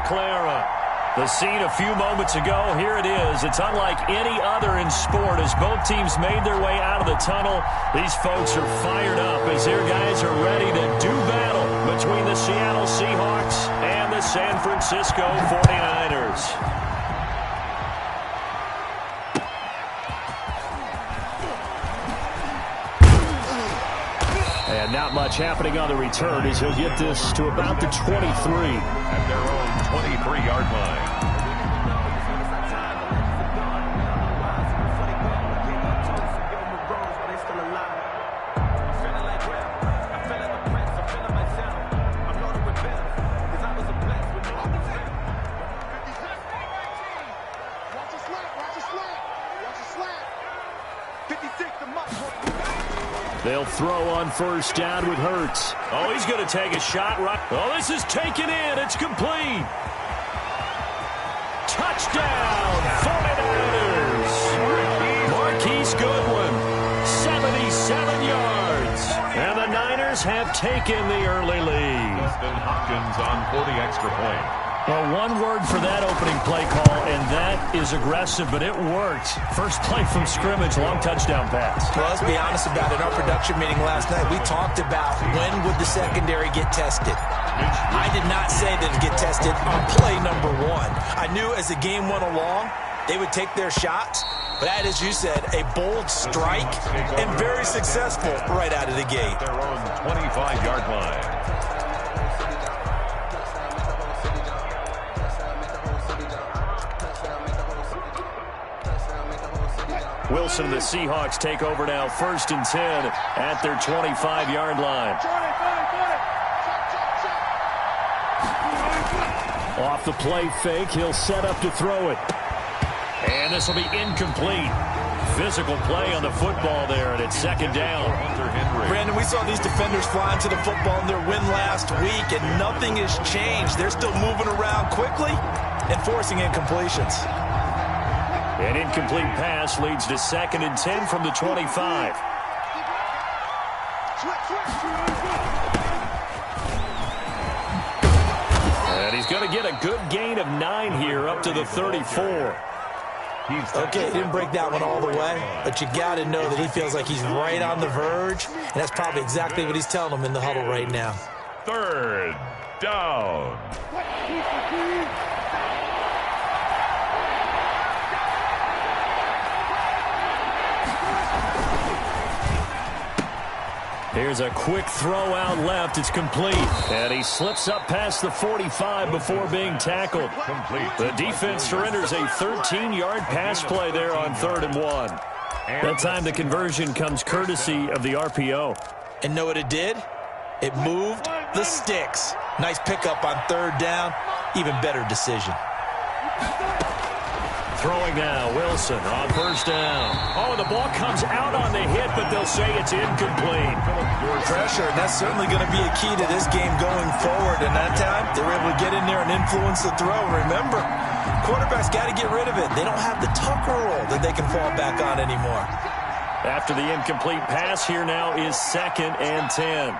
McLaren. The scene a few moments ago, here it is. It's unlike any other in sport as both teams made their way out of the tunnel. These folks are fired up as their guys are ready to do battle between the Seattle Seahawks and the San Francisco 49ers. And not much happening on the return as he'll get this to about the 23. At their own 23-yard line. They'll throw on first down with Hurts. Oh, he's going to take a shot. Right. Oh, this is taken in. It's complete. Touchdown, 49ers. Marquise Goodwin, 77 yards. And the Niners have taken the early lead. Dustin Hopkins on for the extra point. Well, one word for that opening play call, and that is aggressive, but it worked. First play from scrimmage, long touchdown pass. Well, let's be honest about it. In our production meeting last night, we talked about when would the secondary get tested. I did not say that it'd get tested on play number one. I knew as the game went along, they would take their shots. But that, as you said, a bold strike and very successful right out of the gate. Their own 25-yard line. Wilson and the Seahawks take over now, 1st and 10 at their 25-yard line. Off the play fake, he'll set up to throw it. And this will be incomplete. Physical play on the football there, and it's 2nd down. Brandon, we saw these defenders flying to the football in their win last week, and nothing has changed. They're still moving around quickly and forcing incompletions. An incomplete pass leads to 2nd and 10 from the 25. And he's going to get a good gain of 9 here up to the 34. Okay, he didn't break that one all the way, but you got to know that he feels like he's right on the verge, and that's probably exactly what he's telling them in the huddle right now. 3rd down. Here's a quick throw out left. It's complete. And he slips up past the 45 before being tackled. Complete. The defense surrenders a 13-yard pass play there on 3rd and 1. That time the conversion comes courtesy of the RPO. And know what it did? It moved the sticks. Nice pickup on 3rd down. Even better decision. Throwing now, Wilson on 1st down. Oh, the ball comes out on the hit, but they'll say it's incomplete. Pressure, and that's certainly going to be a key to this game going forward. And that time, they were able to get in there and influence the throw. Remember, quarterbacks got to get rid of it. They don't have the Tucker roll that they can fall back on anymore. After the incomplete pass, here now is 2nd and 10.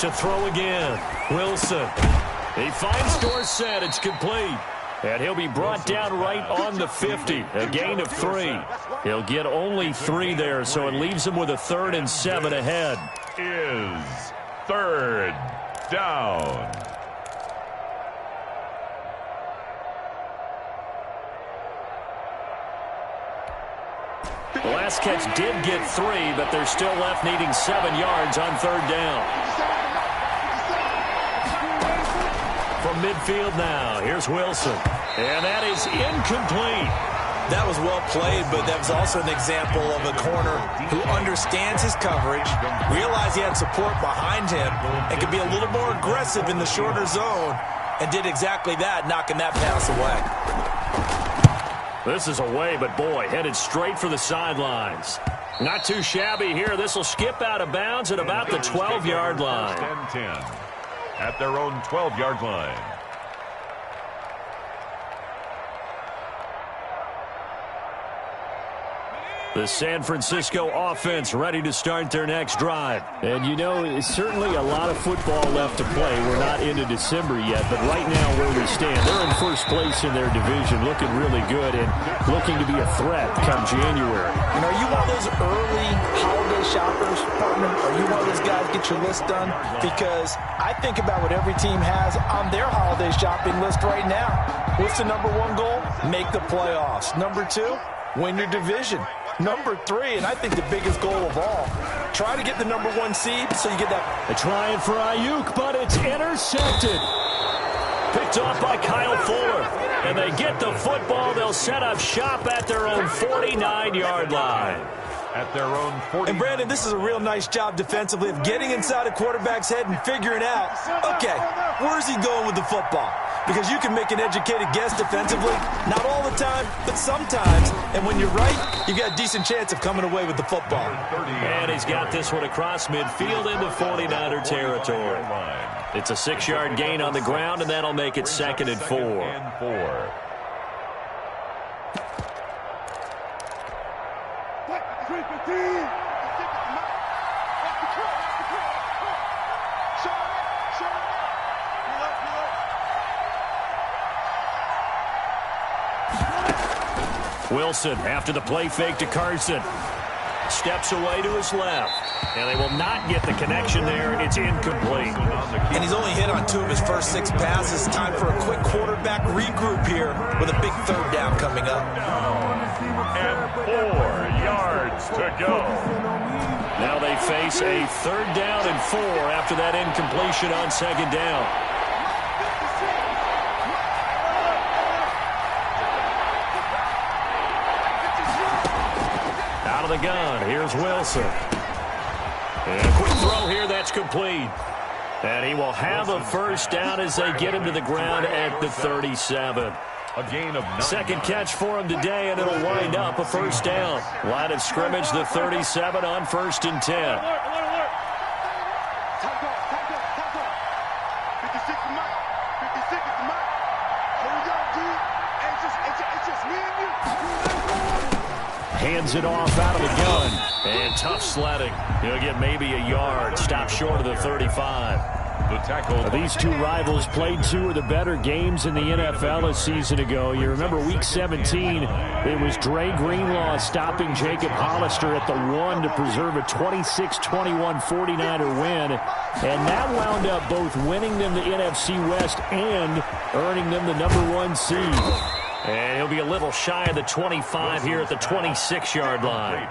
To throw again, Wilson. He finds Dorsett. It's complete. And he'll be brought down right on the 50. A gain of 3. He'll get only 3 there, so it leaves him with a 3rd and 7 ahead. Is 3rd down. The last catch did get 3, but they're still left needing 7 yards on 3rd down. From midfield now, here's Wilson. And that is incomplete. That was well played, but that was also an example of a corner who understands his coverage, realized he had support behind him, and could be a little more aggressive in the shorter zone, and did exactly that, knocking that pass away. This is away, but boy, headed straight for the sidelines. Not too shabby here. This will skip out of bounds at about the 12-yard line. 10-10 at their own 12-yard line. The San Francisco offense ready to start their next drive. And you know, it's certainly a lot of football left to play. We're not into December yet, but right now where we stand, they're in first place in their division, looking really good and looking to be a threat come January. And are you one of those early holiday shoppers, partner? Are you one of those guys get your list done? Because I think about what every team has on their holiday shopping list right now. What's the number one goal? Make the playoffs. Number two, win your division. Number three, and I think the biggest goal of all, try to get the number one seed so you get that. They're trying for Ayuk, but it's intercepted. Picked off by Kyle Fuller. And they get the football. They'll set up shop at their own 49-yard line. At their own 40. And, Brandon, this is a real nice job defensively of getting inside a quarterback's head and figuring out, okay, where's he going with the football? Because you can make an educated guess defensively, not all the time, but sometimes. And when you're right, you got a decent chance of coming away with the football. And he's got this one across midfield into 49er territory. It's a 6-yard gain on the ground, and that'll make it 2nd and 4. Wilson, after the play fake to Carson, steps away to his left. And they will not get the connection there. It's incomplete. And he's only hit on 2 of his first 6 passes. Time for a quick quarterback regroup here with a big 3rd down coming up. And 4 yards to go. Now they face a 3rd down and 4 after that incompletion on 2nd down. Out of the gun, here's Wilson. And a quick throw here, that's complete. And he will have a 1st down as they get him to the ground at the 37. A gain of 9. 2nd catch for him today, and it'll wind up a 1st down. Line of scrimmage, the 37 on 1st and 10. Hands it off out of the gun. And tough sledding. He'll get maybe a yard. Stop short of the 35. The tackle. These two rivals played 2 of the better games in the NFL a season ago. You remember Week 17, it was Dre Greenlaw stopping Jacob Hollister at the 1 to preserve a 26-21 49er win. And that wound up both winning them the NFC West and earning them the number 1 seed. And he'll be a little shy of the 25 here at the 26-yard line.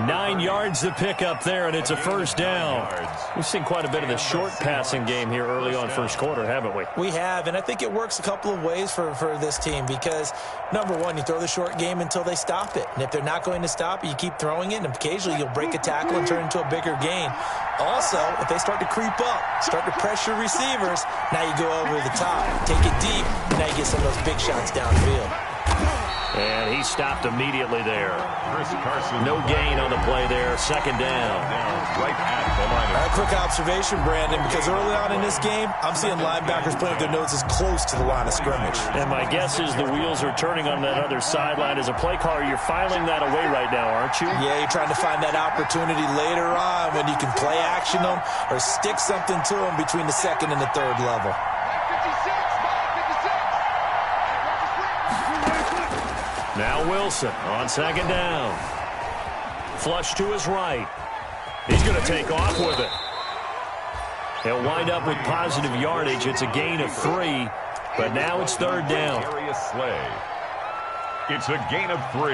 9 yards to pick up there, and it's a 1st down. We've seen quite a bit of the short passing game here early on 1st quarter, haven't we? We have, and I think it works a couple of ways for this team because, number one, you throw the short game until they stop it. And if they're not going to stop it, you keep throwing it, and occasionally you'll break a tackle and turn it into a bigger gain. Also, if they start to creep up, start to pressure receivers, now you go over the top, take it deep, now you get some of those big shots downfield. And he stopped immediately there. Chris Carson. No gain on the play there. 2nd down. Right at the line. A quick observation, Brandon, because early on in this game, I'm seeing linebackers playing with their noses close to the line of scrimmage. And my guess is the wheels are turning on that other sideline. As a play caller, you're filing that away right now, aren't you? Yeah, you're trying to find that opportunity later on when you can play action them or stick something to them between the 2nd and the 3rd level. Now Wilson on 2nd down. Flush to his right. He's going to take off with it. He'll wind up with positive yardage. It's a gain of 3, but now it's 3rd down. Darius Slay. It's a gain of 3.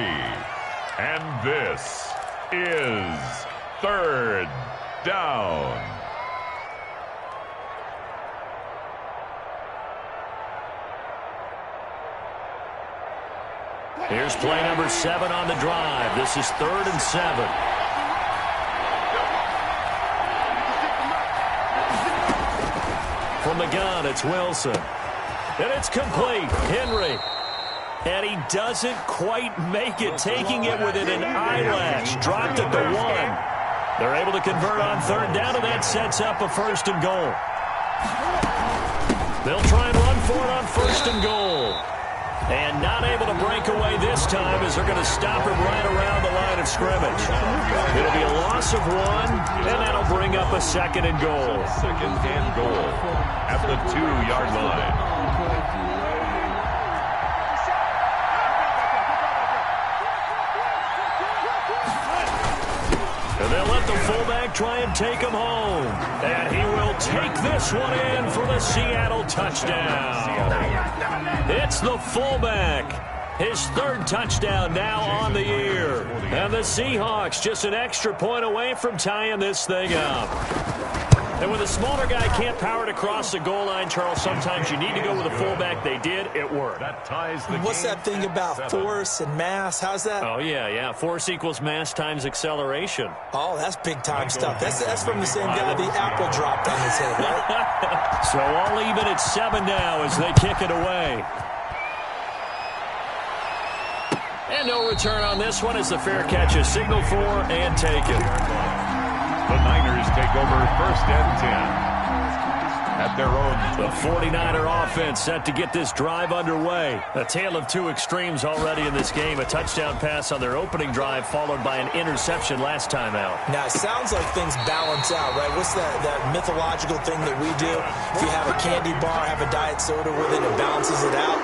And this is 3rd down. Here's play number 7 on the drive. This is 3rd and 7. From the gun, it's Wilson. And it's complete. Henry. And he doesn't quite make it, taking it within an eyelash. Dropped at the 1. They're able to convert on 3rd down, and that sets up a 1st and goal. They'll try and run for it on 1st and goal. And not able to break away this time as they're going to stop him right around the line of scrimmage. It'll be a loss of 1, and that'll bring up a 2nd and goal. 2nd and goal at the 2-yard line. And they'll let the fullback try and take him home. And he will take this one in for the Seattle touchdown. It's the fullback. His 3rd touchdown now on the year. And the Seahawks just an extra point away from tying this thing up. And when the smaller guy can't power it across the goal line, Charles, sometimes you need to go with a fullback. They did. It worked. That ties the What's game that thing about 7. force and mass? How's that? Oh, yeah. Force equals mass times acceleration. Oh, that's big-time stuff. That's from the same guy the apple dropped on his head, right? So all even at 7 now as they kick it away. And no return on this one as the fair catch is signaled for and taken. The Niners take over 1st and 10. At their own. The 49er offense set to get this drive underway. A tale of 2 extremes already in this game. A touchdown pass on their opening drive followed by an interception last time out. Now, it sounds like things balance out, right? What's that mythological thing that we do? If you have a candy bar, have a diet soda with it, it balances it out.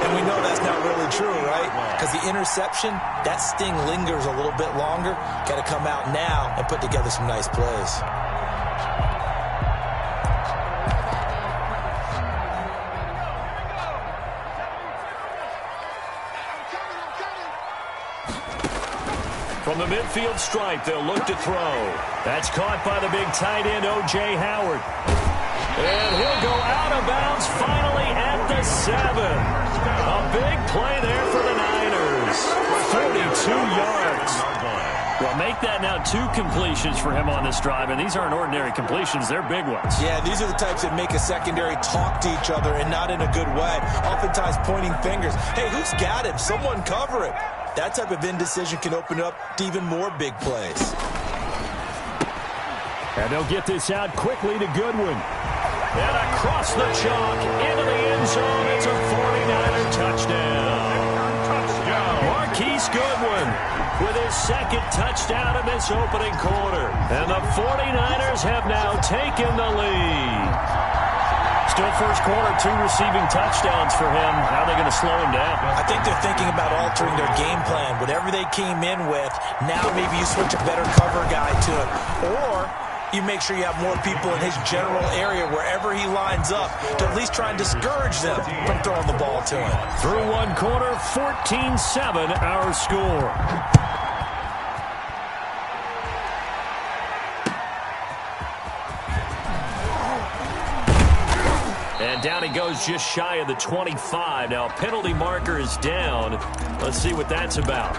And we know that's not really true, right? Because the interception, that sting lingers a little bit longer. Got to come out now and put together some nice plays. From the midfield stripe, they'll look to throw. That's caught by the big tight end, O.J. Howard. And he'll go out of bounds finally at the 7. A big play there for the Niners. 42 yards. Well, make that now 2 completions for him on this drive, and these aren't ordinary completions. They're big ones. Yeah, these are the types that make a secondary talk to each other and not in a good way. Oftentimes pointing fingers. Hey, who's got him? Someone cover it. That type of indecision can open up to even more big plays. And they'll get this out quickly to Goodwin. And across the chalk into the end zone. It's a 49er touchdown. Marquise Goodwin with his 2nd touchdown in this opening quarter. And the 49ers have now taken the lead. Still first quarter, 2 receiving touchdowns for him. How are they going to slow him down? I think they're thinking about altering their game plan. Whatever they came in with, now maybe you switch a better cover guy to it. Or you make sure you have more people in his general area wherever he lines up to at least try and discourage them from throwing the ball to him. Through 1 quarter, 14-7 our score. And down he goes just shy of the 25. Now, penalty marker is down. Let's see what that's about.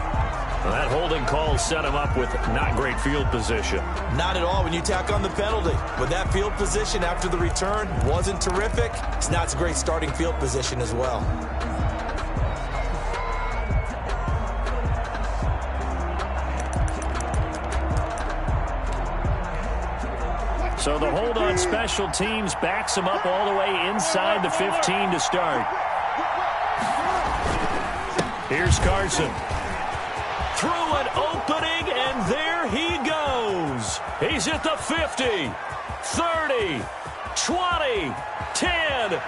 Well, that holding call set him up with not great field position. Not at all when you tack on the penalty. With that field position after the return wasn't terrific, it's not a great starting field position as well. So the hold on special teams backs him up all the way inside the 15 to start. Here's Carson. Through an opening, and there he goes. He's at the 50, 30, 20, 10.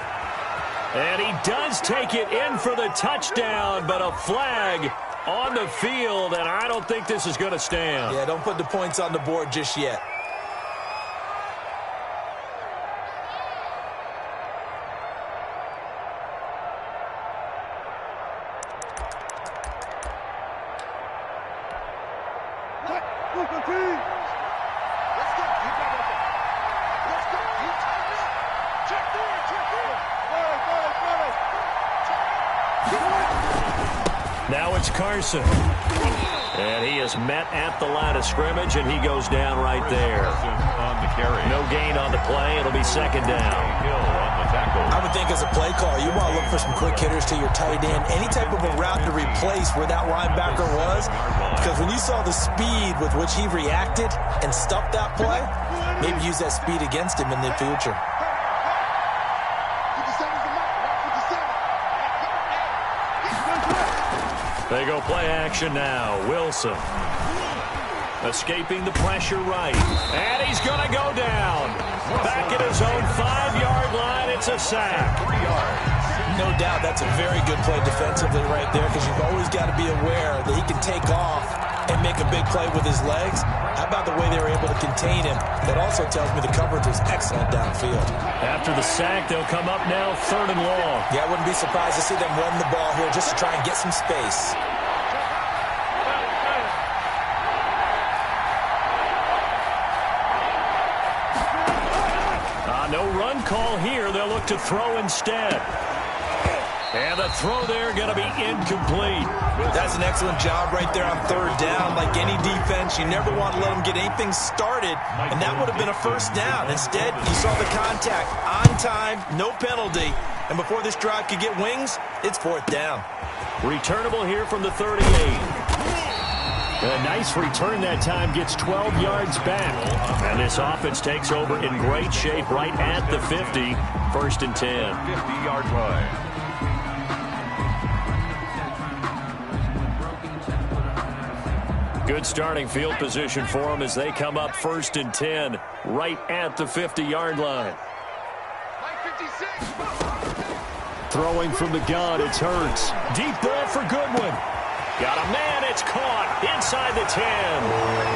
And he does take it in for the touchdown, but a flag on the field, and I don't think this is going to stand. Yeah, don't put the points on the board just yet. Now it's Carson. And he is met at the line of scrimmage, and he goes down right there. On the carry. No gain on the play. It'll be 2nd down. Hill on the tackle. I would think as a play call, you want to look for some quick hitters to your tight end. Any type of a route to replace where that linebacker was. Because when you saw the speed with which he reacted and stuffed that play, maybe use that speed against him in the future. They go play action now. Wilson escaping the pressure right. And he's going to go down. Back at his own 5-yard line. It's a sack. 3 yards. No doubt that's a very good play defensively right there, because you've always got to be aware that he can take off and make a big play with his legs. How about the way they were able to contain him? That also tells me the coverage was excellent downfield. After the sack, they'll come up now 3rd and long. Yeah, I wouldn't be surprised to see them run the ball here just to try and get some space. No run call here. They'll look to throw instead. And the throw there going to be incomplete. That's an excellent job right there on 3rd down. Like any defense, you never want to let them get anything started, and that would have been a 1st down. Instead, you saw the contact on time, no penalty, and before this drive could get wings, it's 4th down. Returnable here from the 38. A nice return that time, gets 12 yards back. And this offense takes over in great shape right at the 50. 1st and 10. 50-yard line. Good starting field position for them as they come up 1st and 10 right at the 50-yard line. Throwing from the gun, it's Hurts. Deep ball for Goodwin. Got a man, it's caught inside the 10.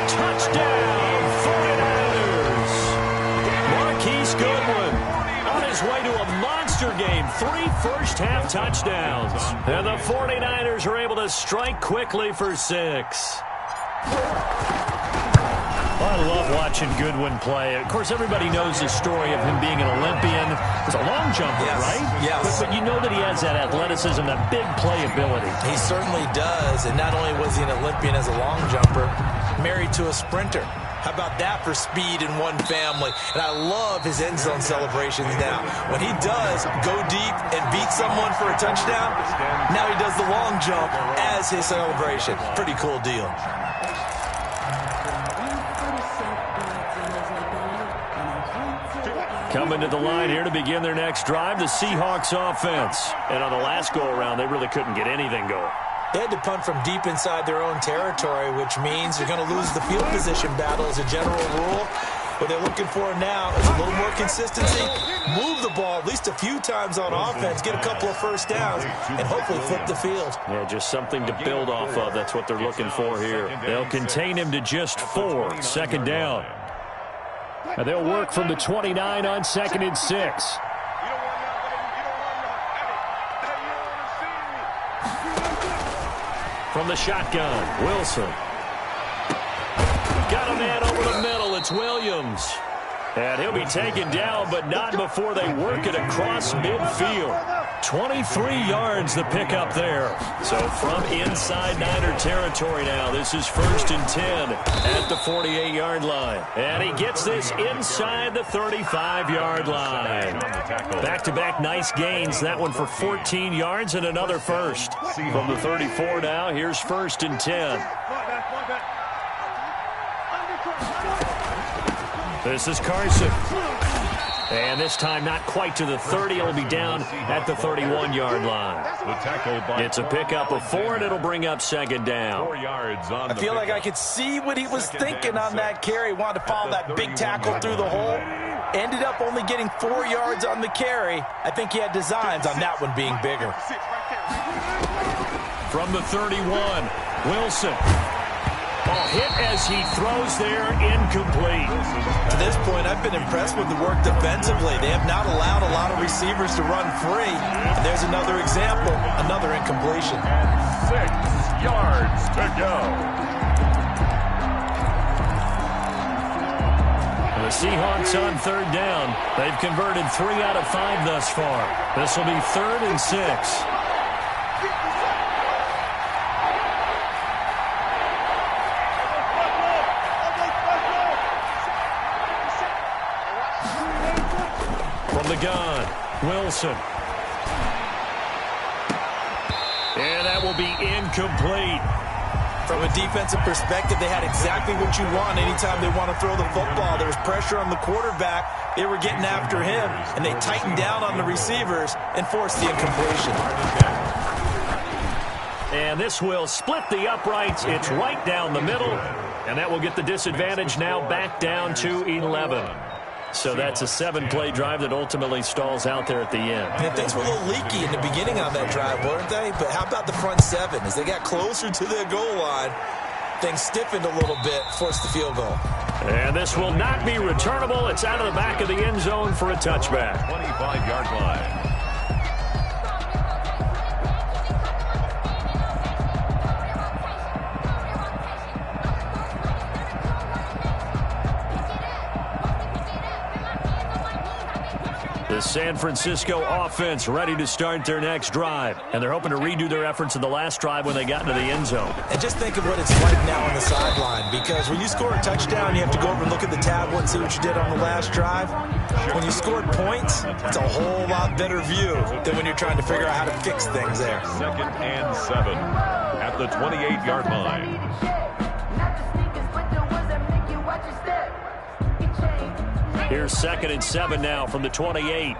Touchdown, 49ers. Marquise Goodwin on his way to a monster game. 3 first-half touchdowns. And the 49ers are able to strike quickly for 6. I love watching Goodwin play. Of course, everybody knows the story of him being an Olympian. He's a long jumper, right? Yes. But you know that he has that athleticism, that big playability. He certainly does, and not only was he an Olympian as a long jumper, married to a sprinter. How about that for speed in one family? And I love his end zone celebrations now. When he does go deep and beat someone for a touchdown, now he does the long jump as his celebration. Pretty cool deal. Coming to the line here to begin their next drive, the Seahawks offense. And on the last go-around, they really couldn't get anything going. They had to punt from deep inside their own territory, which means you're going to lose the field position battle as a general rule. What they're looking for now is a little more consistency, move the ball at least a few times on offense, get a couple of first downs, and hopefully flip the field. Yeah, just something to build off of. That's what they're looking for here. They'll contain him to just 4. 2nd down. And they'll work from the 29 on 2nd and 6. From the shotgun, Wilson. Got a man over the middle. It's Williams. And he'll be taken down, but not before they work it across midfield. 23 yards the pickup there. So from inside Niner territory now, this is 1st and 10 at the 48-yard line. And he gets this inside the 35-yard line. Back-to-back nice gains. That one for 14 yards and another first. From the 34 now, here's 1st and 10. This is Carson. And this time not quite to the 30. It'll be down at the 31-yard line. It's a pickup of 4, and it'll bring up 2nd down. 4 yards on I feel like I could see what he was thinking on that carry. Wanted to follow that big tackle through the hole. Ended up only getting 4 yards on the carry. I think he had designs on that one being bigger. From the 31, Wilson. Hit as he throws there, incomplete. To this point, I've been impressed with the work defensively. They have not allowed a lot of receivers to run free. And there's another example, another incompletion. 6 yards to go. The Seahawks on 3rd down. They've converted 3 out of 5 thus far. This will be 3rd and 6. From the gun, Wilson. And that will be incomplete. From a defensive perspective, they had exactly what you want anytime they want to throw the football. There was pressure on the quarterback. They were getting after him, and they tightened down on the receivers and forced the incompletion. And this will split the uprights. It's right down the middle. And that will get the disadvantage now back down to 11. So that's a 7-play drive that ultimately stalls out there at the end. And things were a little leaky in the beginning on that drive, weren't they? But how about the front 7? As they got closer to their goal line, things stiffened a little bit, forced the field goal. And this will not be returnable. It's out of the back of the end zone for a touchback. 25-yard line. The San Francisco offense ready to start their next drive. And they're hoping to redo their efforts in the last drive when they got into the end zone. And just think of what it's like now on the sideline. Because when you score a touchdown, you have to go over and look at the tablet and see what you did on the last drive. When you scored points, it's a whole lot better view than when you're trying to figure out how to fix things there. 2nd and 7 at the 28-yard line. Here's 2nd and 7 now from the 28.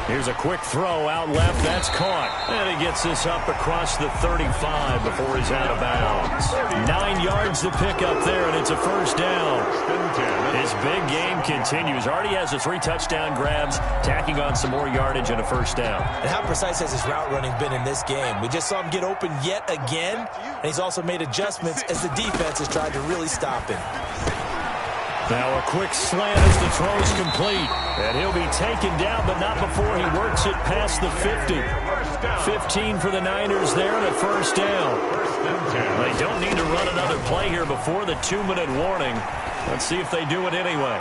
Here's a quick throw out left. That's caught. And he gets this up across the 35 before he's out of bounds. 9 yards to pick up there, and it's a first down. His big game continues. Already has the 3 touchdown grabs, tacking on some more yardage and a first down. And how precise has his route running been in this game? We just saw him get open yet again, and he's also made adjustments as the defense has tried to really stop him. Now a quick slant as the throw's complete. And he'll be taken down, but not before he works it past the 50. 15 for the Niners there and a first down. They don't need to run another play here before the 2-minute warning. Let's see if they do it anyway.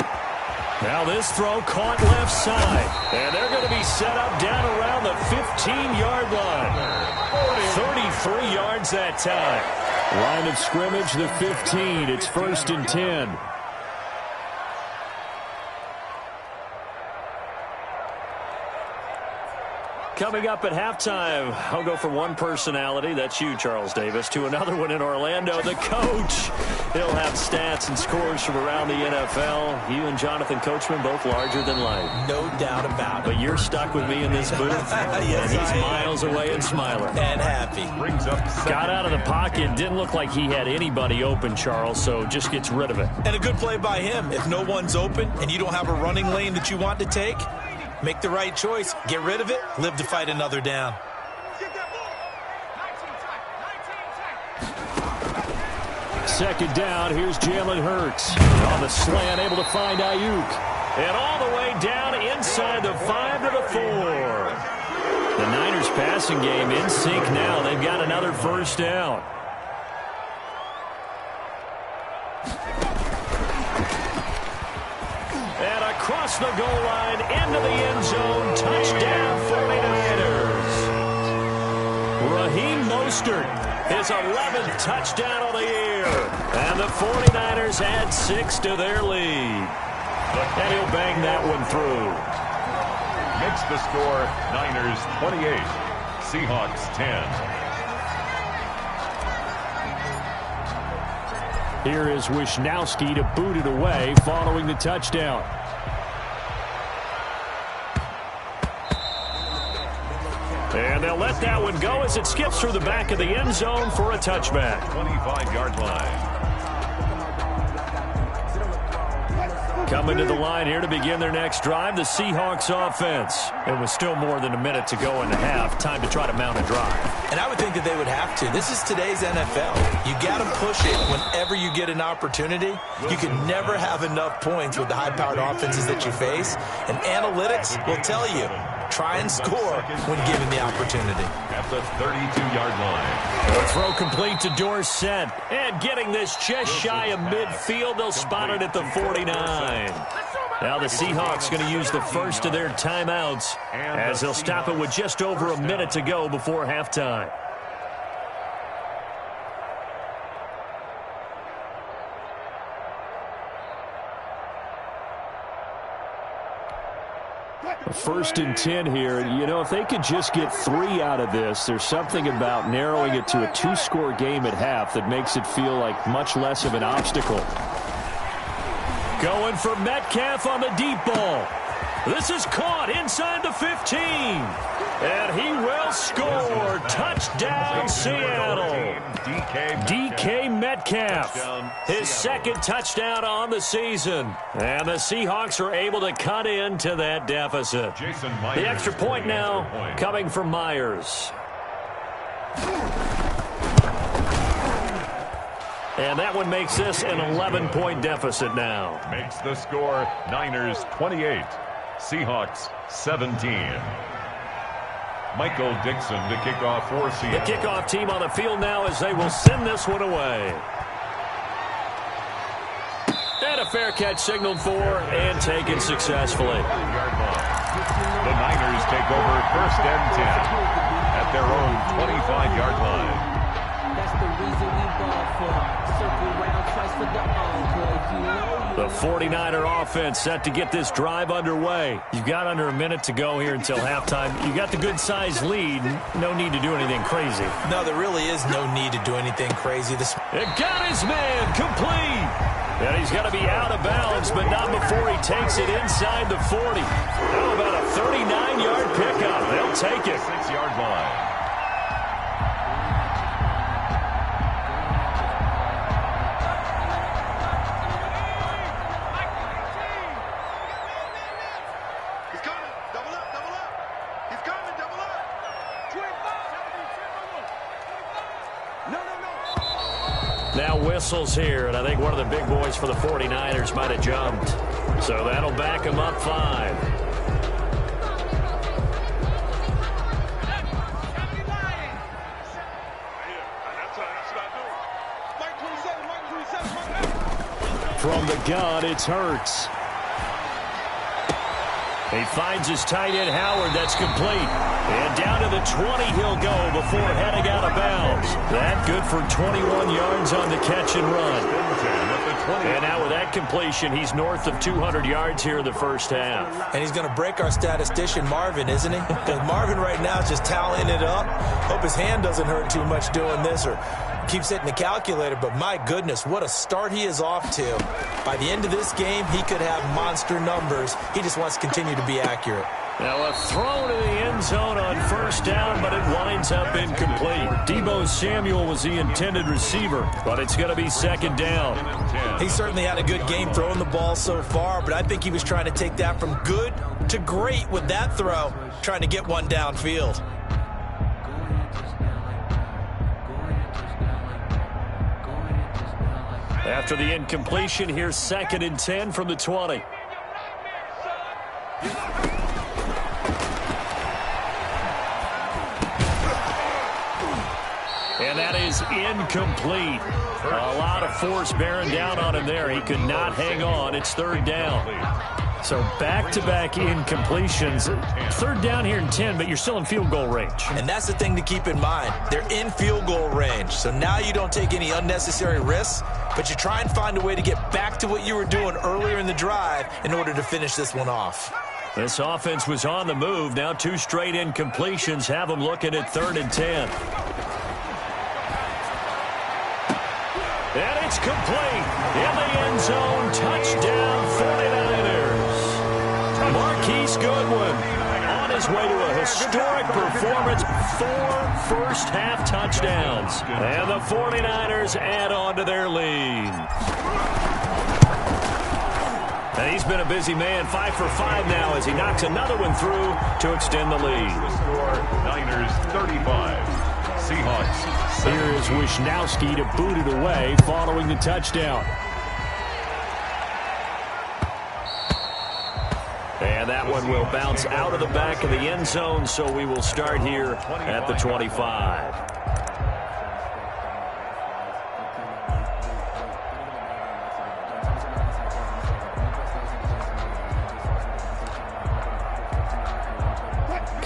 Now this throw caught left side. And they're going to be set up down around the 15-yard line. 33 yards that time. Line of scrimmage, the 15. It's 1st and 10. Coming up at halftime, I'll go from one personality, that's you, Charles Davis, to another one in Orlando, the coach. He'll have stats and scores from around the NFL. You and Jonathan Coachman, both larger than life. No doubt about it. But you're stuck with me in this booth. Yes, and he's miles away and smiling. And happy. Got out of the pocket. Didn't look like he had anybody open, Charles, so just gets rid of it. And a good play by him. If no one's open and you don't have a running lane that you want to take, make the right choice. Get rid of it. Live to fight another down. Second down. Here's Jalen Hurts. On the slant, able to find Ayuk. And all the way down inside the 5 to the 4. The Niners passing game in sync now. They've got another first down. And across the goal line, into the end zone, touchdown 49ers. Raheem Mostert, his 11th touchdown of the year. And the 49ers add 6 to their lead. And he'll bang that one through. Makes the score Niners 28, Seahawks 10. Here is Wisnowski to boot it away following the touchdown. And they'll let that one go as it skips through the back of the end zone for a touchback. 25-yard line. Coming to the line here to begin their next drive, the Seahawks offense. It was still more than a minute to go in the half. Time to try to mount a drive. And I would think that they would have to. This is today's NFL. You got to push it whenever you get an opportunity. You can never have enough points with the high-powered offenses that you face. And analytics will tell you, try and score when given the opportunity. At the 32-yard line. The throw complete to Dorsett. And getting this just shy of midfield, they'll spot it at the 49. Now the Seahawks going to use the first of their timeouts as they'll stop it with just over a minute to go before halftime. First and 10 here. You know, if they could just get 3 out of this, there's something about narrowing it to a 2-score game at half that makes it feel like much less of an obstacle. Going for Metcalf on the deep ball. This is caught inside the 15. And he will score. Touchdown, Seattle. DK Metcalf. His second touchdown on the season. And the Seahawks are able to cut into that deficit. The extra point now coming from Myers. And that one makes this an 11-point deficit now. Makes the score Niners 28, Seahawks 17. Michael Dixon to kick off for Seattle. The kickoff team on the field now as they will send this one away. And a fair catch signaled for and taken successfully. The Niners take over first and 10 at their own 25-yard line. That's the reason we ball for. Circle round twice for the encore. If you know, the 49er offense set to get this drive underway. You've got under a minute to go here until halftime. You got the good-sized lead. No need to do anything crazy. No, there really is no need to do anything crazy. It got his man complete. And he's going to be out of bounds, but not before he takes it inside the 40. How about a 39-yard pickup? They'll take it. 6-yard line. Now whistles here, and I think one of the big boys for the 49ers might have jumped. So that'll back him up 5. From the gun, it's Hurts. He finds his tight end, Howard. That's complete. And down to the 20 he'll go before heading out of bounds. That good for 21 yards on the catch and run. And now with that completion, he's north of 200 yards here in the first half. And he's going to break our statistician, Marvin, isn't he? Because Marvin right now is just tallying it up. Hope his hand doesn't hurt too much doing this or keeps hitting the calculator, but my goodness, what a start he is off to. By the end of this game, he could have monster numbers. He just wants to continue to be accurate. Now a throw to the end zone on first down, but it winds up incomplete. Deebo Samuel was the intended receiver, but it's going to be second down. He certainly had a good game throwing the ball so far, but I think he was trying to take that from good to great with that throw, trying to get one downfield. After the incompletion, here's second and 10 from the 20. And that is incomplete. A lot of force bearing down on him there. He could not hang on. It's third down. So back-to-back incompletions. Third down here in 10, but you're still in field goal range. And that's the thing to keep in mind. They're in field goal range. So now you don't take any unnecessary risks, but you try and find a way to get back to what you were doing earlier in the drive in order to finish this one off. This offense was on the move. Now 2 straight incompletions have them looking at third and 10. And it's complete. In the end zone, touchdown 49ers. Marquise Goodwin on his way to a historic performance. 4 first-half touchdowns. And the 49ers add on to their lead. And he's been a busy man, 5 for 5 now as he knocks another one through to extend the lead. The score, Niners 35, Seahawks 7. Here is Wisnowski to boot it away following the touchdown. And that one will bounce out of the back of the end zone, so we will start here at the 25.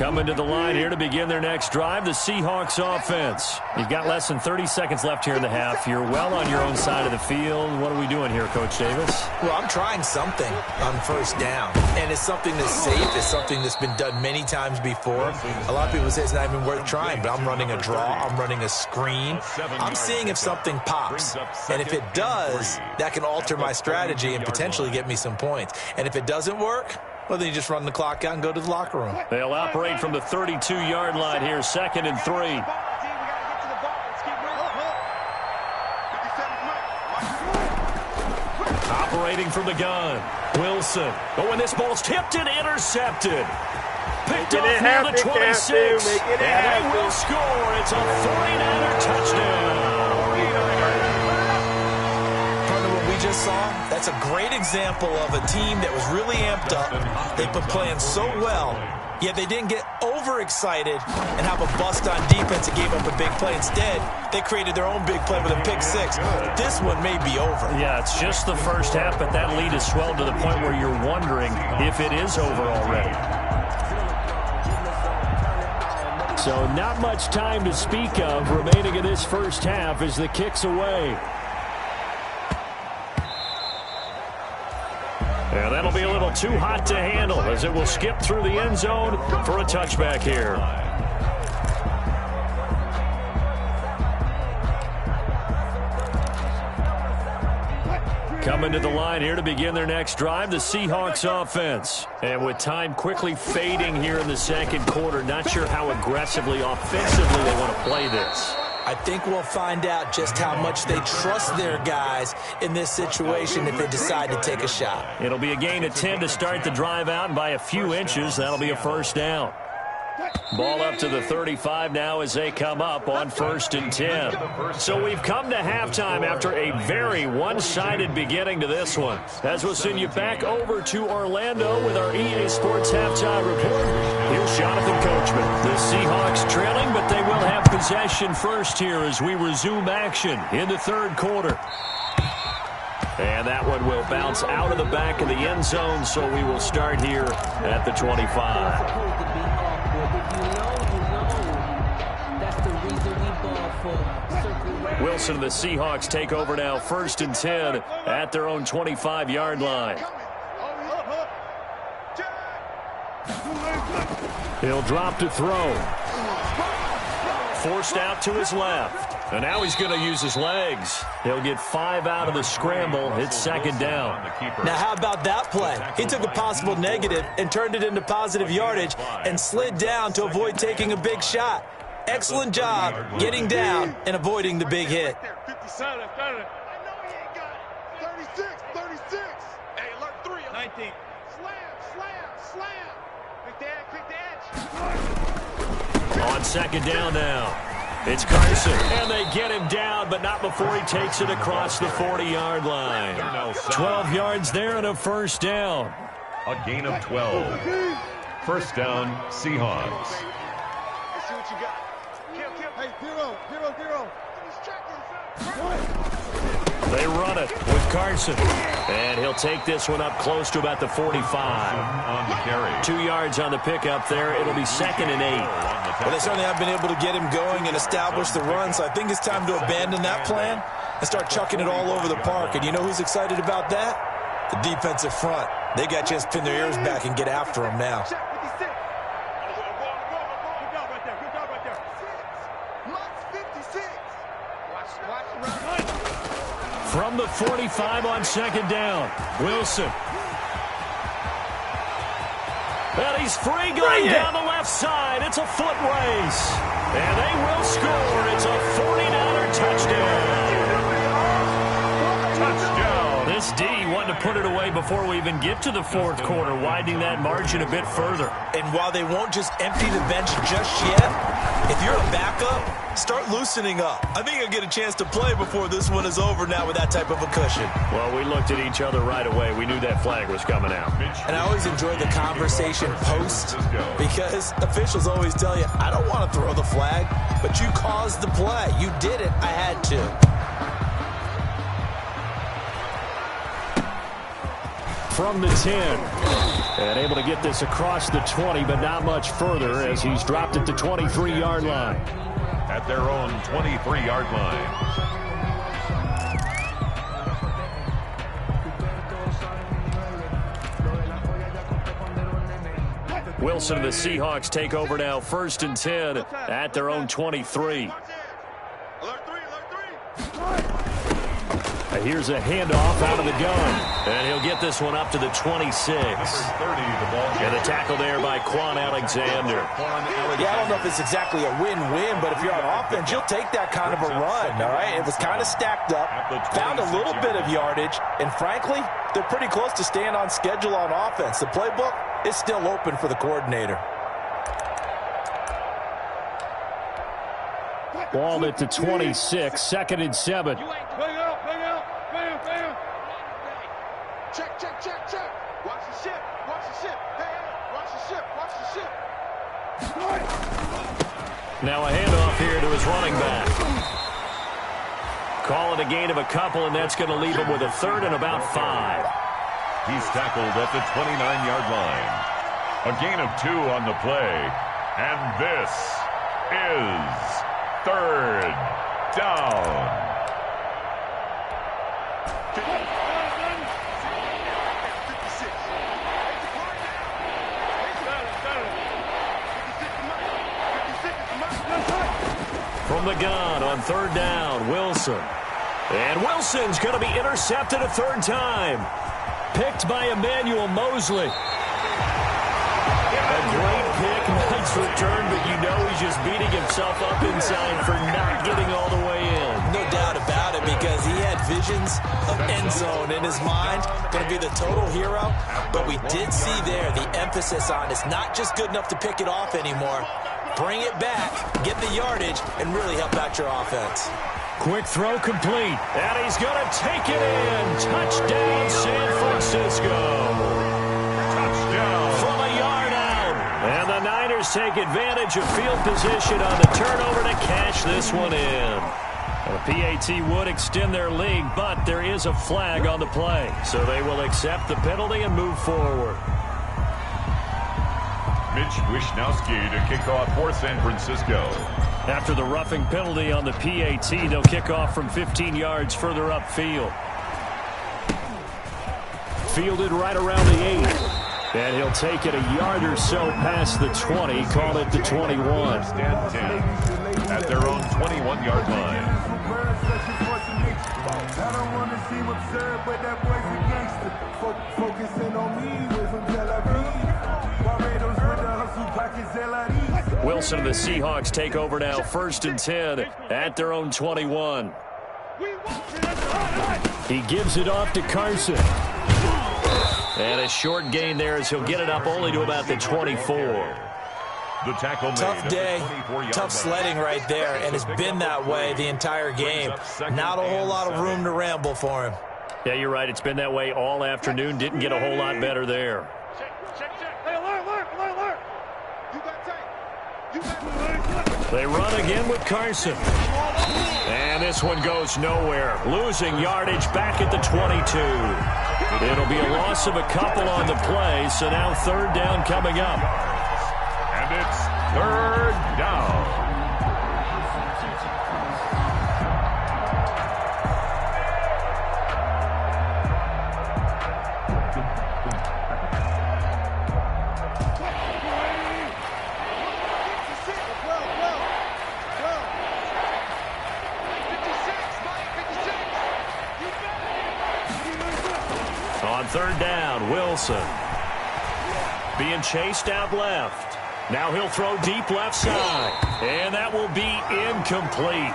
Coming to the line here to begin their next drive, the Seahawks offense. You've got less than 30 seconds left here in the half. You're well on your own side of the field. What are we doing here, Coach Davis? Well, I'm trying something on first down, and it's something that's safe. It's something that's been done many times before. A lot of people say it's not even worth trying, but I'm running a draw. I'm running a screen. I'm seeing if something pops, and if it does, that can alter my strategy and potentially get me some points. And if it doesn't work, well, then you just run the clock out and go to the locker room. They'll operate from the 32-yard line here, 2nd and 3. Operating from the gun, Wilson. But when this ball's tipped and intercepted. Picked up near the 26. And they will score. It's a 49er touchdown. Just saw, that's a great example of a team that was really amped up. They've been playing so well, yet they didn't get overexcited and have a bust on defense that gave up a big play. Instead, they created their own big play with a pick six. This one may be over. Yeah, it's just the first half, but that lead has swelled to the point where you're wondering if it is over already. So not much time to speak of remaining in this first half as the kick's away. And that'll be a little too hot to handle as it will skip through the end zone for a touchback here. Coming to the line here to begin their next drive, the Seahawks offense. And with time quickly fading here in the second quarter, not sure how aggressively, offensively they want to play this. I think we'll find out just how much they trust their guys in this situation if they decide to take a shot. It'll be a gain of 10 to start the drive out, and by a few inches, that'll be a first down. Ball up to the 35 now as they come up on 1st and 10. So we've come to halftime after a very one-sided beginning to this one. As we'll send you back over to Orlando with our EA Sports Halftime Report. Here's Jonathan Coachman. The Seahawks trailing, but they will have possession first here as we resume action in the third quarter. And that one will bounce out of the back of the end zone, so we will start here at the 25. Wilson and the Seahawks take over now, 1st and 10 at their own 25-yard line. He'll drop to throw. Forced out to his left. And now he's going to use his legs. He'll get 5 out of the scramble. It's 2nd down. Now, how about that play? He took a possible negative and turned it into positive yardage and slid down to avoid taking a big shot. Excellent job getting down and avoiding the big hit. 57, I know he ain't got it. 36. Hey, alert 3. 19. Slam. Pick the edge. On 2nd down now. It's Carson, and they get him down, but not before he takes it across the 40-yard line. 12 yards there and a first down. A gain of 12. First down, Seahawks. Let's see what you got. Kill. Hey, zero. They run it with Carson. And he'll take this one up close to about the 45. On the carry. 2 yards on the pickup there. It'll be 2nd and 8. Well, they certainly have been able to get him going and establish the run, so I think it's time to abandon that plan and start chucking it all over the park. And you know who's excited about that? The defensive front. They got a chance to pin their ears back and get after him now. From the 45 on 2nd down, Wilson. And he's free going down the left side. It's a foot race. And they will score. It's a 49er touchdown. This D wanting to put it away before we even get to the fourth quarter, widening that margin a bit further. And while they won't just empty the bench just yet, if you're a backup, start loosening up. I think you'll get a chance to play before this one is over now with that type of a cushion. Well, we looked at each other right away. We knew that flag was coming out. And I always enjoy the conversation post because officials always tell you, I don't want to throw the flag, but you caused the play. You did it. I had to. From the 10. And able to get this across the 20, but not much further as he's dropped at the 23-yard line. At their own 23-yard line. Wilson and the Seahawks take over now, 1st and 10 at their own 23. Here's a handoff out of the gun. And he'll get this one up to the 26. And the tackle there by Quan Alexander. Yeah, I don't know if it's exactly a win-win, but if you're on offense, you'll take that kind of a run, all right? It was kind of stacked up, found a little bit of yardage, and frankly, they're pretty close to staying on schedule on offense. The playbook is still open for the coordinator. Ball at the 26, 2nd and 7. Check. Watch the ship. Hey, watch the ship. Now a handoff here to his running back. Call it a gain of a couple, and that's going to leave him with a 3rd and about 5. He's tackled at the 29-yard line. A gain of 2 on the play. And this is 3rd down. From the gun on 3rd down, Wilson. And Wilson's going to be intercepted a 3rd time. Picked by Emmanuel Mosley. A great pick, nice return, but you know he's just beating himself up inside for not getting all the way in. No doubt about it, because he had visions of end zone in his mind. Going to be the total hero. But we did see there the emphasis on it's not just good enough to pick it off anymore. Bring it back, get the yardage, and really help out your offense. Quick throw complete. And he's going to take it in. Touchdown, San Francisco. Touchdown. From a yard out. And the Niners take advantage of field position on the turnover to cash this one in. The PAT would extend their lead, but there is a flag on the play. So they will accept the penalty and move forward. Mitch Wishnowsky to kick off for San Francisco. After the roughing penalty on the PAT, they'll kick off from 15 yards further upfield. Fielded right around the 8. And he'll take it a yard or so past the 20, call it the 21. Stand 10 at their own 21-yard line. I don't want to seem absurd, but that boy's a gangster. Focusing on me, way from Tel Aviv. Barbados with the hustle pockets, Wilson and the Seahawks take over now, 1st and 10 at their own 21. He gives it off to Carson. And a short gain there as he'll get it up only to about the 24. The tackle Tough day, tough sledding right there, and it's been that way the entire game. Not a whole lot of room to ramble for him. Yeah, you're right. It's been that way all afternoon. Didn't get a whole lot better there. Check. Hey, alert. You got tight. They run again with Carson. And this one goes nowhere. Losing yardage back at the 22. It'll be a loss of a couple on the play, so now 3rd down coming up. And it's 3rd down. On 3rd down, Wilson. Being chased out left. Now he'll throw deep left side. And that will be incomplete.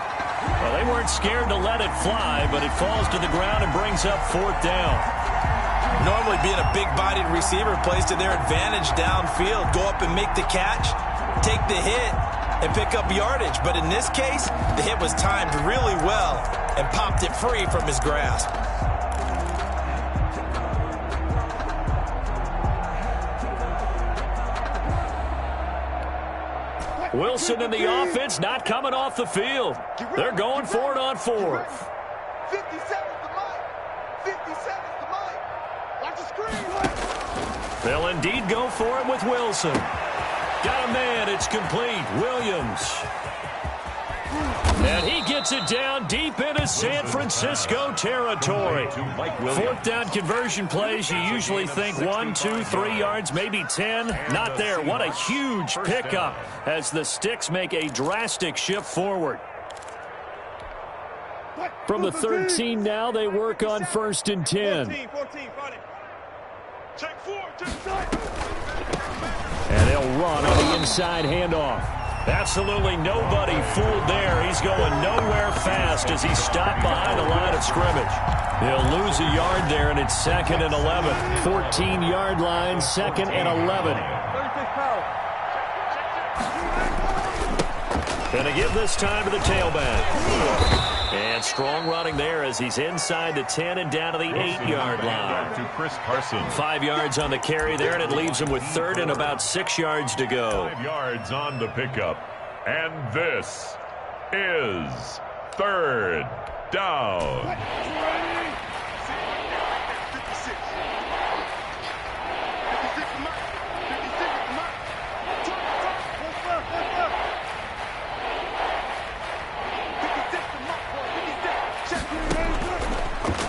Well, they weren't scared to let it fly, but it falls to the ground and brings up 4th down. Normally being a big-bodied receiver plays to their advantage downfield. Go up and make the catch, take the hit, and pick up yardage. But in this case, the hit was timed really well and popped it free from his grasp. Wilson and the offense not coming off the field. They're going for it on 4th. 50 seconds to Mike. 50 seconds to Mike. Watch the screen. They'll indeed go for it with Wilson. Got a man. It's complete. Williams. And he gets it down deep into San Francisco territory. 4th down conversion plays, you usually think 1, 2, 3 yards, maybe 10. Not there. What a huge pickup as the Sticks make a drastic shift forward. From the 13 now, they work on 1st and 10. 14, check 4, check 5. And they'll run on the inside handoff. Absolutely nobody fooled there. He's going nowhere fast as he's stopped behind the line of scrimmage. He'll lose a yard there, and it's 2nd and 11. 14-yard line, 2nd and 11. Going to give this time to the tailback. And strong running there as he's inside the 10 and down to the 8-yard line. To Chris Carson. 5 yards on the carry there, and it leaves him with 3rd and about 6 yards to go. 5 yards on the pickup. And this is 3rd down.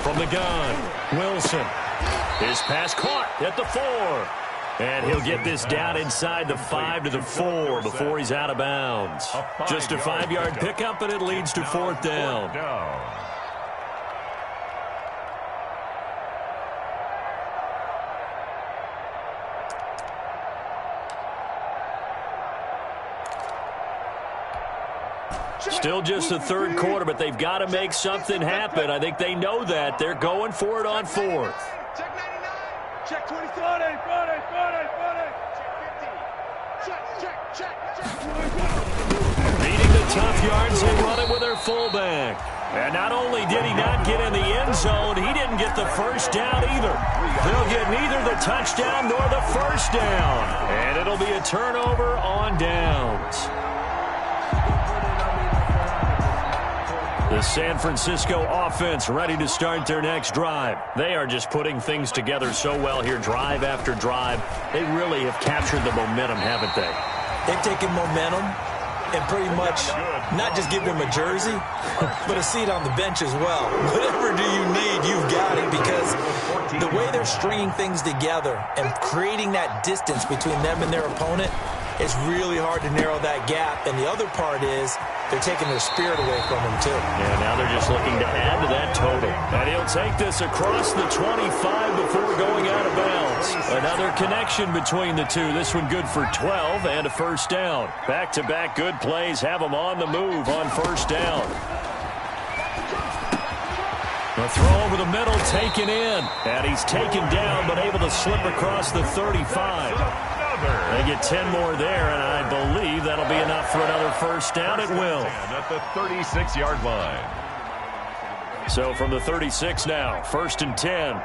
From the gun, Wilson. His pass caught at the 4. And he'll get this down inside the 5 to the 4 before he's out of bounds. Just a 5-yard pickup, and it leads to 4th down. Still just the 3rd quarter, but they've got to make something happen. I think they know that. They're going for it on 4th. Check 99. Check 20. Check. Beating the tough yards, they run it with their fullback. And not only did he not get in the end zone, he didn't get the 1st down either. They'll get neither the touchdown nor the 1st down. And it'll be a turnover on downs. The San Francisco offense ready to start their next drive. They are just putting things together so well here, drive after drive. They really have captured the momentum, haven't they? They've taken momentum and pretty much not just given him a jersey, but a seat on the bench as well. Whatever do you need, you've got it, because the way they're stringing things together and creating that distance between them and their opponent, it's really hard to narrow that gap. And the other part is they're taking their spirit away from them, too. Yeah, now they're just looking to add to that total. And he'll take this across the 25 before going out of bounds. Another connection between the two. This one good for 12 and a 1st down. Back-to-back good plays have them on the move on 1st down. The throw over the middle taken in. And he's taken down but able to slip across the 35. They get 10 more there, and I believe that'll be enough for another 1st down. It will. At the 36-yard line. So from the 36 now, 1st and 10.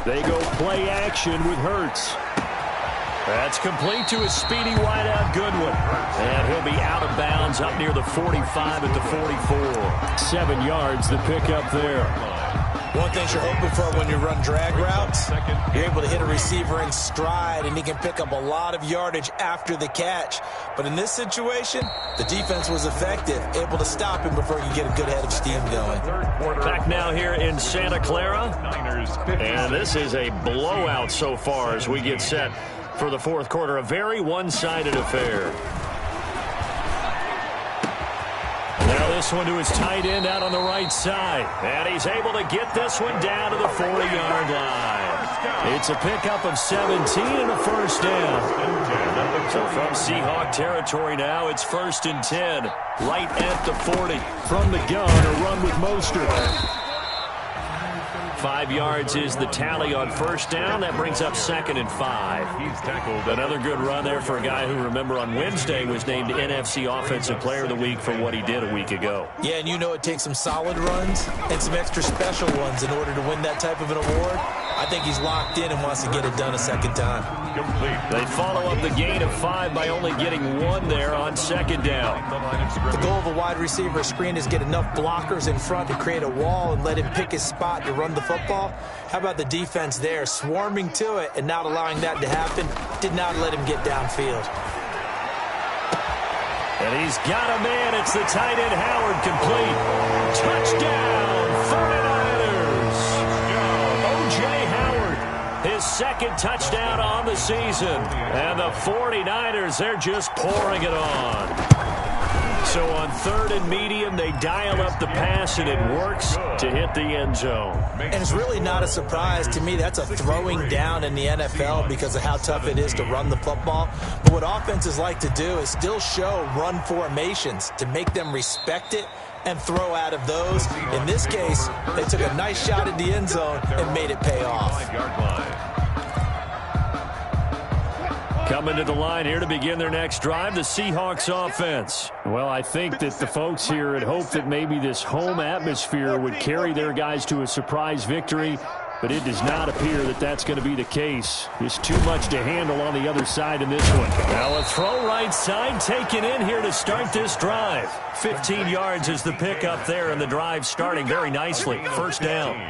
They go play action with Hurts. That's complete to his speedy wideout Goodwin. And he'll be out of bounds up near the 45 at the 44. 7 yards, the pickup there. One thing you're hoping for when you run drag routes, you're able to hit a receiver in stride, and he can pick up a lot of yardage after the catch. But in this situation, the defense was effective, able to stop him before you get a good head of steam going. Back now here in Santa Clara. And this is a blowout so far as we get set for the 4th quarter. A very one-sided affair. Now this one to his tight end out on the right side. And he's able to get this one down to the 40-yard line. It's a pickup of 17 and a 1st down. So from Seahawk territory now, it's 1st and 10, right at the 40. From the gun, a run with Mostert. 5 yards is the tally on 1st down. That brings up 2nd and 5. He's tackled. Another good run there for a guy who, remember, on Wednesday was named NFC Offensive Player of the Week for what he did a week ago. Yeah, and you know it takes some solid runs and some extra special ones in order to win that type of an award. I think he's locked in and wants to get it done a second time. Complete. They follow up the gain of 5 by only getting 1 there on second down. The goal of a wide receiver screen is get enough blockers in front to create a wall and let him pick his spot to run the football. How about the defense there, swarming to it and not allowing that to happen? Did not let him get downfield. And he's got a man. It's the tight end, Howard, complete. Touchdown, 49ers. O.J. Howard, his second touchdown on the season. And the 49ers, they're just pouring it on. So on 3rd and medium, they dial up the pass, and it works to hit the end zone. And it's really not a surprise to me. That's a throwing down in the NFL because of how tough it is to run the football. But what offenses like to do is still show run formations to make them respect it and throw out of those. In this case, they took a nice shot at the end zone and made it pay off. Coming to the line here to begin their next drive, the Seahawks offense. Well, I think that the folks here had hoped that maybe this home atmosphere would carry their guys to a surprise victory, but it does not appear that that's going to be the case. There's too much to handle on the other side in this one. Now a throw right side taken in here to start this drive. 15 yards is the pickup there, and the drive starting very nicely. First down.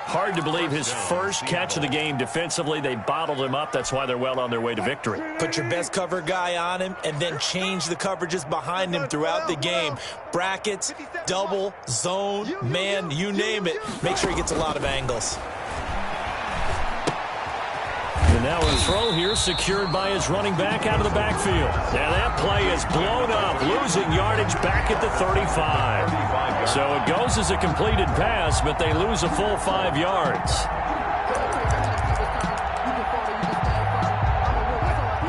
Hard to believe his first catch of the game defensively. They bottled him up. That's why they're well on their way to victory. Put your best cover guy on him and then change the coverages behind him throughout the game. Brackets, double, zone, man, you name it. Make sure he gets a lot of angles. And now a throw here secured by his running back out of the backfield. Now that play is blown up, losing yardage back at the 35. So it goes as a completed pass, but they lose a full 5 yards.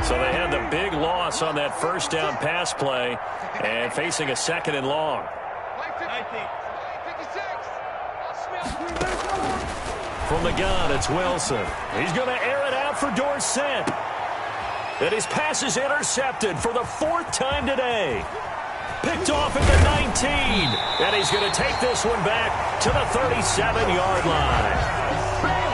So they had the big loss on that first down pass play and facing a 2nd and long. From the gun, it's Wilson. He's going to air it out for Dorsett. And his pass is intercepted for the 4th time today. Picked off at the 19. And he's going to take this one back to the 37-yard line.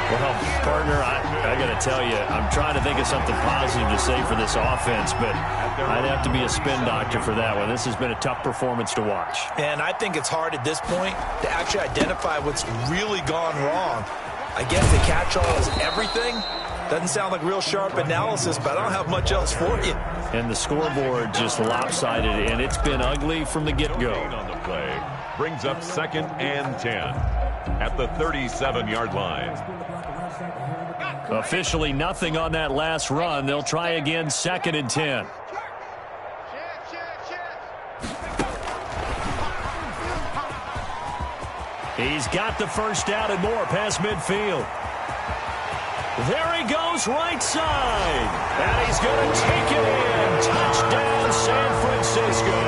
Well, partner, I got to tell you, I'm trying to think of something positive to say for this offense, but I'd have to be a spin doctor for that one. This has been a tough performance to watch. And I think it's hard at this point to actually identify what's really gone wrong. I guess the catch-all is everything. Doesn't sound like real sharp analysis, but I don't have much else for you. And the scoreboard just lopsided, and it's been ugly from the get-go. On the play brings up 2nd and 10 at the 37-yard line. Officially nothing on that last run. They'll try again 2nd and 10. He's got the first down and more past midfield. There he goes right side. And he's going to take it in. Touchdown, San Francisco.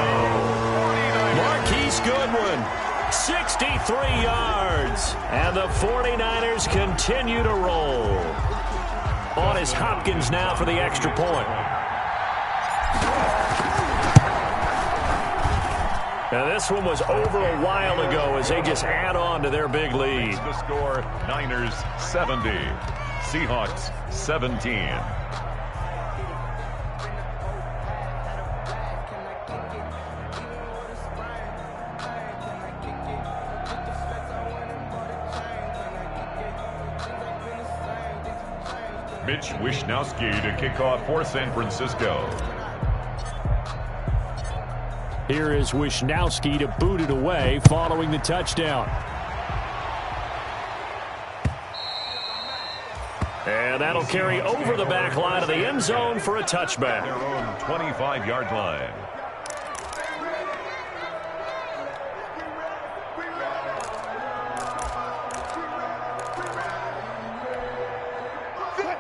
Marquise Goodwin, 63 yards. And the 49ers continue to roll. On is Hopkins now for the extra point. Now this one was over a while ago as they just add on to their big lead. The score, Niners 70, Seahawks 17. Mitch Wishnowsky to kick off for San Francisco. Here is Wishnowsky to boot it away following the touchdown. And that'll carry over the back line of the end zone for a touchback. Their own 25-yard line.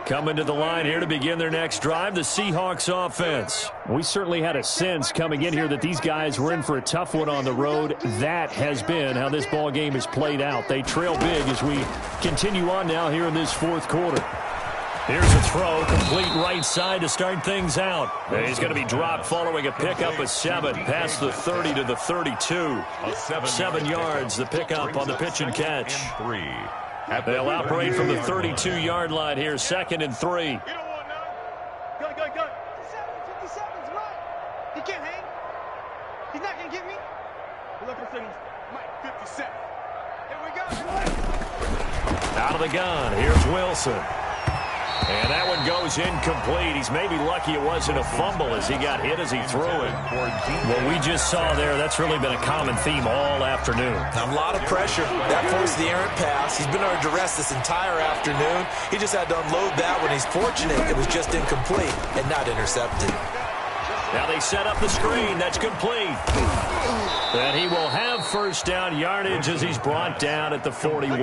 Coming to the line here to begin their next drive, the Seahawks offense. We certainly had a sense coming in here that these guys were in for a tough one on the road. That has been how this ball game has played out. They trail big as we continue on now here in this 4th quarter. Here's a throw, complete right side to start things out. He's going to be dropped following a pickup of 7, past the 30 to the 32. 7 yards, the pickup on the pitch and catch. 3. They'll operate from the 32-yard line here, 2nd and 3. You don't want none. Go. 57's right. He can't hang. He's not going to get me. Look for signals. Mike, 57. Here we go. Out of the gun, here's Wilson. And that one goes incomplete. He's maybe lucky it wasn't a fumble as he got hit as he threw it. What we just saw there, that's really been a common theme all afternoon. A lot of pressure. That forced the errant pass. He's been under duress this entire afternoon. He just had to unload that one. He's fortunate it was just incomplete and not intercepted. Now they set up the screen. That's complete. And he will have first down yardage as he's brought down at the 41.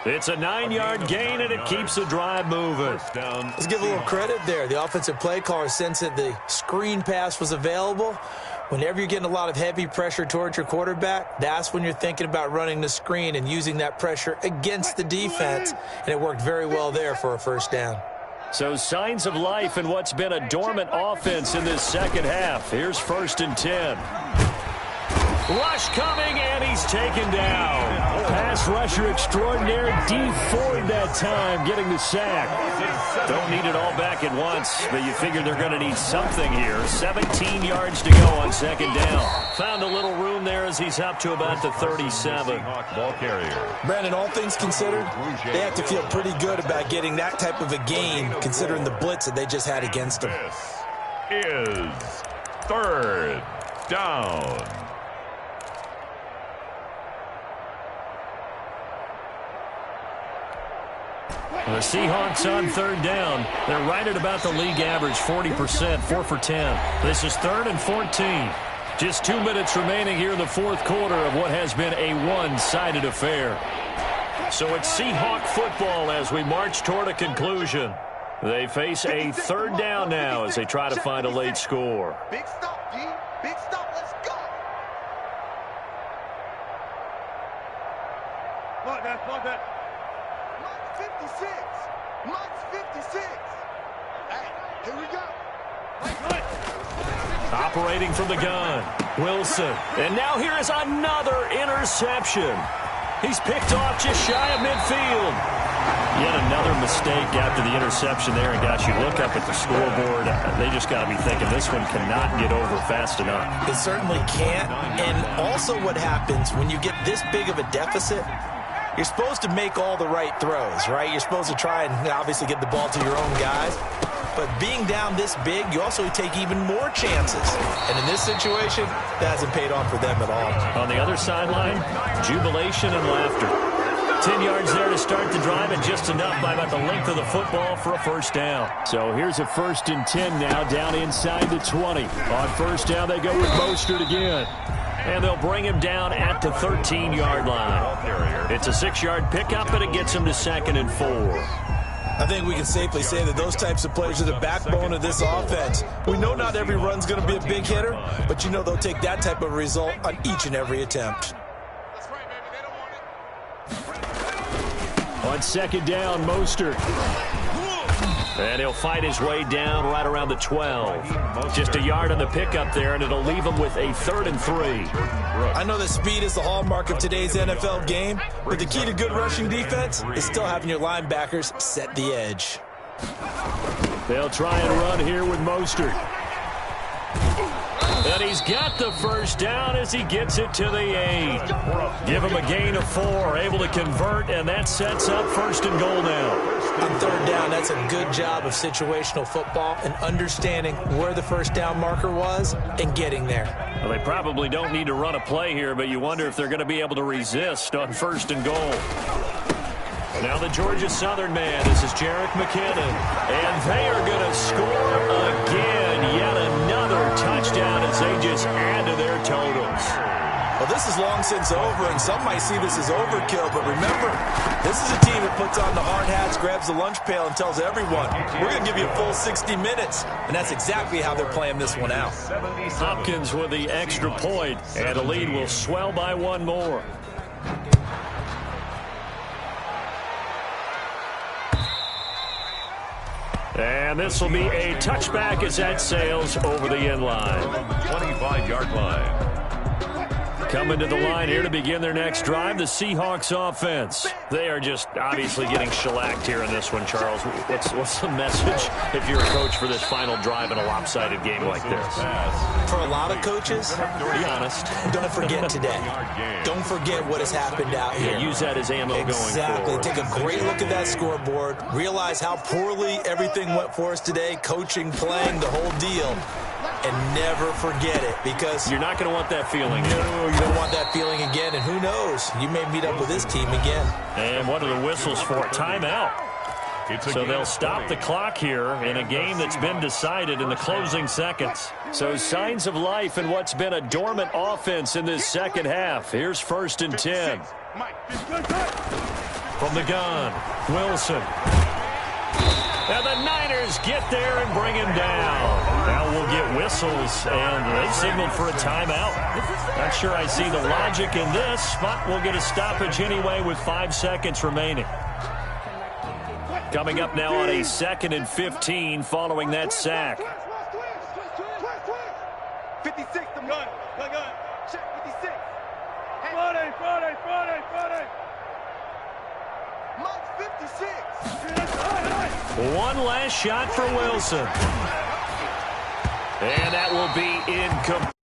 It's a 9-yard gain, and it keeps the drive moving. Let's give a little credit there. The offensive play caller sensed that the screen pass was available. Whenever you're getting a lot of heavy pressure towards your quarterback, that's when you're thinking about running the screen and using that pressure against the defense. And it worked very well there for a first down. So signs of life in what's been a dormant offense in this second half. Here's 1st and 10. Rush coming, and he's taken down. Pass rusher extraordinaire, Dee Ford that time getting the sack. Don't need it all back at once, but you figure they're going to need something here. 17 yards to go on 2nd down. Found a little room there as he's up to about the 37. Ball carrier. Brandon, all things considered, they have to feel pretty good about getting that type of a gain considering the blitz that they just had against them. This is 3rd down. The Seahawks on 3rd down. They're right at about the league average, 40%, 4 for 10. This is 3rd and 14. Just 2 minutes remaining here in the 4th quarter of what has been a one-sided affair. So it's Seahawk football as we march toward a conclusion. They face a 3rd down now as they try to find a late score. Big stop, G. Big stop. Let's go. Mark that. Mark's 56. Mark's 56. Hey, here we go. Operating from the gun, Wilson. And now here is another interception. He's picked off just shy of midfield. Yet another mistake after the interception there. And, gosh, you look up at the scoreboard, they just got to be thinking this one cannot get over fast enough. It certainly can't. And also what happens when you get this big of a deficit, you're supposed to make all the right throws, right? You're supposed to try and obviously get the ball to your own guys. But being down this big, you also take even more chances. And in this situation, that hasn't paid off for them at all. On the other sideline, jubilation and laughter. 10 yards there to start the drive, and just enough by about the length of the football for a first down. So here's a 1st and 10 now, down inside the 20. On 1st down, they go with Mostert again. And they'll bring him down at the 13-yard line. It's a 6-yard pickup, and it gets him to 2nd and 4. I think we can safely say that those types of players are the backbone of this offense. We know not every run's going to be a big hitter, but you know they'll take that type of result on each and every attempt. That's right, baby. They don't want it. On 2nd down, Mostert. And he'll fight his way down right around the 12. Just a yard on the pickup there, and it'll leave him with a 3rd and 3. I know that speed is the hallmark of today's NFL game, but the key to good rushing defense is still having your linebackers set the edge. They'll try and run here with Mostert. And he's got the first down as he gets it to the 8. Give him a gain of 4, able to convert, and that sets up 1st and goal now. On 3rd down, that's a good job of situational football and understanding where the first down marker was and getting there. Well, they probably don't need to run a play here, but you wonder if they're going to be able to resist on 1st and goal. Now the Georgia Southern man, this is Jerick McKinnon, and they are going to score again. Yet another touchdown as they just add to their totals. Well, this is long since over, and some might see this as overkill, but remember, this is a team that puts on the hard hats, grabs the lunch pail, and tells everyone, we're going to give you a full 60 minutes, and that's exactly how they're playing this one out. Hopkins with the extra point, and the lead will swell by 1 more. And this will be a touchback as that sails over the end line. 25-yard line. Coming to the line here to begin their next drive, the Seahawks offense. They are just obviously getting shellacked here in this one, Charles. What's the message if you're a coach for this final drive in a lopsided game like this? For a lot of coaches, be honest. Don't forget today. Don't forget what has happened out here. Yeah, use that as ammo going forward. Exactly. Take a great look at that scoreboard. Realize how poorly everything went for us today. Coaching, playing, the whole deal. And never forget it, because you're not going to want that feeling. No, you don't want that feeling again. And who knows? You may meet up with this team again. And what are the whistles for? Timeout. So they'll stop the clock here in a game that's been decided in the closing seconds. So signs of life in what's been a dormant offense in this second half. Here's 1st and 10. From the gun, Wilson. And the Niners get there and bring him down. Now we'll get whistles, and they've signaled for a timeout. Not sure I see the logic in this, but we'll get a stoppage anyway with 5 seconds remaining. Coming up now on a 2nd and 15 following that sack. 56, the gun. Check 56. Friday. Mike 56. One last shot for Wilson. And that will be incomplete.